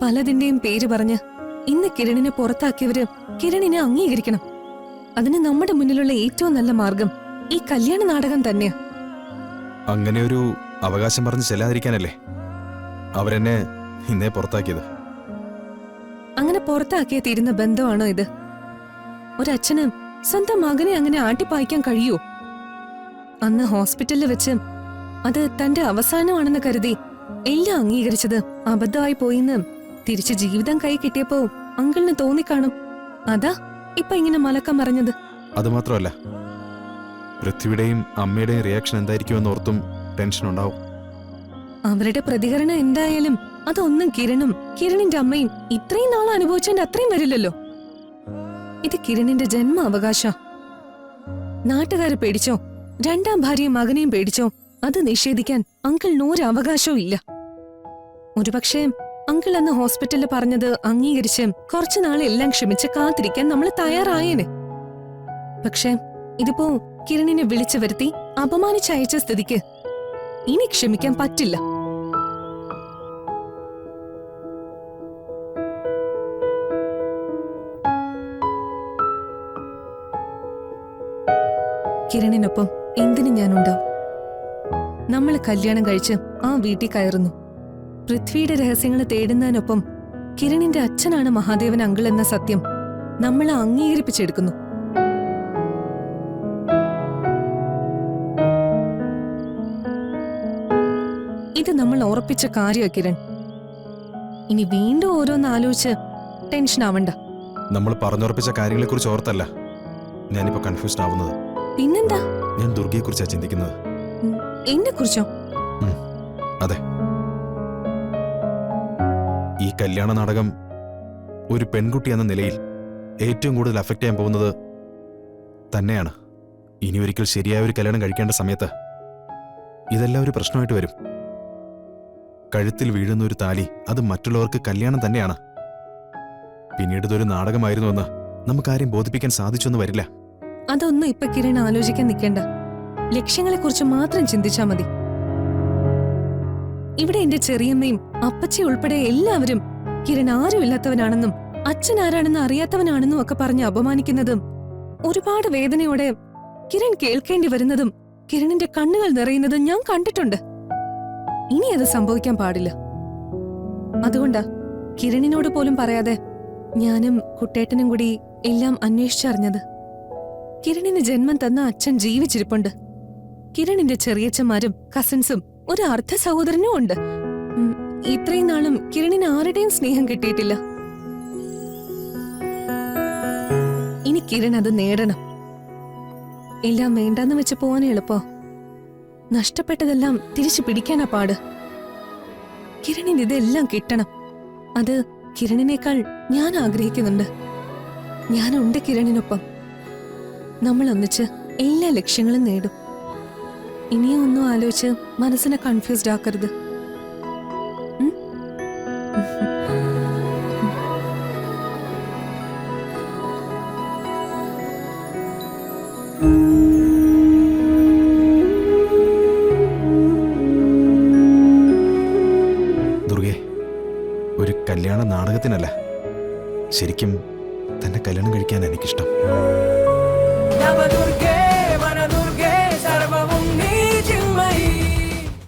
പലതിന്റെയും പേര് പറഞ്ഞ് ഇന്ന് കിരണിനെ പുറത്താക്കിയവര് കിരണിനെ അംഗീകരിക്കണം. അതിന് നമ്മുടെ മുന്നിലുള്ള ഏറ്റവും നല്ല മാർഗം ഈ കല്യാണ നാടകം തന്നെയാ. അങ്ങനെ ഒരു അവകാശം പറഞ്ഞ് ചെല്ലാതിരിക്കാനല്ലേ അവരെന്നെ ഇന്നേ പുറത്താക്കിയത്. അങ്ങനെ പുറത്താക്കിയ തീരുന്ന ബന്ധമാണോ ഇത്? ഒരച്ഛന് സ്വന്തം മകനെ അങ്ങനെ ആട്ടിപ്പായിക്കാൻ കഴിയോ? അന്ന് ഹോസ്പിറ്റലിൽ വെച്ച് അത് തന്റെ അവസാനമാണെന്ന് കരുതി എല്ലാം അംഗീകരിച്ചത് അബദ്ധമായി പോയിന്ന് തിരിച്ച് ജീവിതം കൈ കിട്ടിയപ്പോ അങ്കിളിന് തോന്നിക്കാണും. അതാ ഇപ്പൊ ഇങ്ങനെ മലക്കം പറഞ്ഞത്. അതുമാത്രമല്ല, പൃഥ്വിയുടെയും അമ്മയുടെയും റിയാക്ഷൻ എന്തായിരിക്കുമെന്ന് ഓർത്തും ടെൻഷൻ ഉണ്ടാവും. അവരുടെ പ്രതികരണം എന്തായാലും അതൊന്നും കിരണിന്റെ അമ്മയും ഇത്രയും നാൾ അനുഭവിച്ചതിന്റെ അത്രയും വരില്ലല്ലോ. ഇത് കിരണിന്റെ ജന്മ അവകാശ. നാട്ടുകാരെ പേടിച്ചോ, രണ്ടാം ഭാര്യയും മകനെയും പേടിച്ചോ, അത് നിഷേധിക്കാൻ അങ്കിളിന് ഒരു അവകാശവും ഇല്ല. ഒരുപക്ഷെ അങ്കിൾ അന്ന് ഹോസ്പിറ്റലിൽ പറഞ്ഞത് അംഗീകരിച്ച് കുറച്ചുനാളെ എല്ലാം ക്ഷമിച്ച് കാത്തിരിക്കാൻ നമ്മൾ തയ്യാറായേനെ. പക്ഷെ ഇതിപ്പോ കിരണിനെ വിളിച്ചു വരുത്തി അപമാനിച്ചയച്ച സ്ഥിതിക്ക് ഇനി ക്ഷമിക്കാൻ പറ്റില്ല. കിരണിനൊപ്പം എന്തിനും ഞാനുണ്ടാവും. നമ്മൾ കല്യാണം കഴിച്ച് ആ വീട്ടിൽ കയറുന്നു. പൃഥ്വിയുടെ രഹസ്യങ്ങൾ തേടുന്നതിനൊപ്പം കിരണിന്റെ അച്ഛനാണ് മഹാദേവൻ അങ്കിൾ എന്ന സത്യം നമ്മളെ അംഗീകരിപ്പിച്ചെടുക്കുന്നു. ഇത് നമ്മൾ ഉറപ്പിച്ച കാര്യ കിരൺ. ഇനി വീണ്ടും ഓരോന്ന് ആലോചിച്ച് ടെൻഷൻ ആവണ്ട. നമ്മൾ പറഞ്ഞുറപ്പിച്ച കാര്യങ്ങളെ കുറിച്ച് ഓർത്തല്ല ഞാനിപ്പോ കൺഫ്യൂസ്ഡ് ആവുന്നത്. പിന്നെന്താ? ഞാൻ ദുർഗയെ കുറിച്ചാ ചിന്തിക്കുന്നത്. എന്നെ കുറിച്ചോ? അതെ, ഈ കല്യാണ നാടകം ഒരു പെൺകുട്ടി എന്ന നിലയിൽ ഏറ്റവും കൂടുതൽ അഫക്റ്റ് ചെയ്യാൻ പോകുന്നത് തന്നെയാണ്. ഇനി ഒരിക്കൽ ശരിയായ ഒരു കല്യാണം കഴിക്കേണ്ട സമയത്ത് ഇതെല്ലാം ഒരു പ്രശ്നമായിട്ട് വരും. കഴുത്തിൽ വീഴുന്ന ഒരു താലി അത് മറ്റുള്ളവർക്ക് കല്യാണം തന്നെയാണ്. പിന്നീട് ഇതൊരു നാടകമായിരുന്നുവെന്ന് നമുക്കാരെയും ബോധിപ്പിക്കാൻ സാധിച്ചൊന്നും വരില്ല. അതൊന്നും ഇപ്പൊ കിരൺ ആലോചിക്കാൻ നിൽക്കേണ്ട. ലക്ഷ്യങ്ങളെക്കുറിച്ച് മാത്രം ചിന്തിച്ചാ മതി. ഇവിടെ എന്റെ ചെറിയമ്മയും അപ്പച്ചി ഉൾപ്പെടെ എല്ലാവരും കിരൺ ആരുമില്ലാത്തവനാണെന്നും അച്ഛൻ ആരാണെന്ന് അറിയാത്തവനാണെന്നും ഒക്കെ പറഞ്ഞ് അപമാനിക്കുന്നതും ഒരുപാട് വേദനയോടെ കിരൺ കേൾക്കേണ്ടി വരുന്നതും കിരണിന്റെ കണ്ണുകൾ നിറയുന്നതും ഞാൻ കണ്ടിട്ടുണ്ട്. ഇനി അത് സംഭവിക്കാൻ പാടില്ല. അതുകൊണ്ടാ കിരണിനോട് പോലും പറയാതെ ഞാനും കുട്ടേട്ടനും കൂടി എല്ലാം അന്വേഷിച്ചറിഞ്ഞത്. കിരണിന് ജന്മം തന്ന അച്ഛൻ ജീവിച്ചിരിപ്പുണ്ട്. കിരണിന്റെ ചെറിയച്ഛന്മാരും കസിൻസും ഒരു അർദ്ധ സഹോദരനും ഉണ്ട്. ഇത്രയും നാളും കിരണിന് ആരുടെയും സ്നേഹം കിട്ടിയിട്ടില്ല. ഇനി കിരൺ അത് നേടണം. എല്ലാം വേണ്ടെന്ന് വെച്ച് പോവാൻ എളുപ്പോ? നഷ്ടപ്പെട്ടതെല്ലാം തിരിച്ചു പിടിക്കാനാ പാട്. കിരണിന് ഇതെല്ലാം കിട്ടണം. അത് കിരണിനേക്കാൾ ഞാൻ ആഗ്രഹിക്കുന്നുണ്ട്. ഞാനുണ്ട് കിരണിനൊപ്പം. നമ്മൾ ഒന്നിച്ച് എല്ലാ ലക്ഷ്യങ്ങളും നേടും. ഇനിയും ഒന്നും ആലോചിച്ച് മനസ്സിനെ കൺഫ്യൂസ്ഡ് ആക്കരുത്. ദുർഗേ, ഒരു കല്യാണ നാടകത്തിനല്ല, ശരിക്കും തന്നെ കല്യാണം കഴിക്കാൻ എനിക്കിഷ്ടം. Navadurge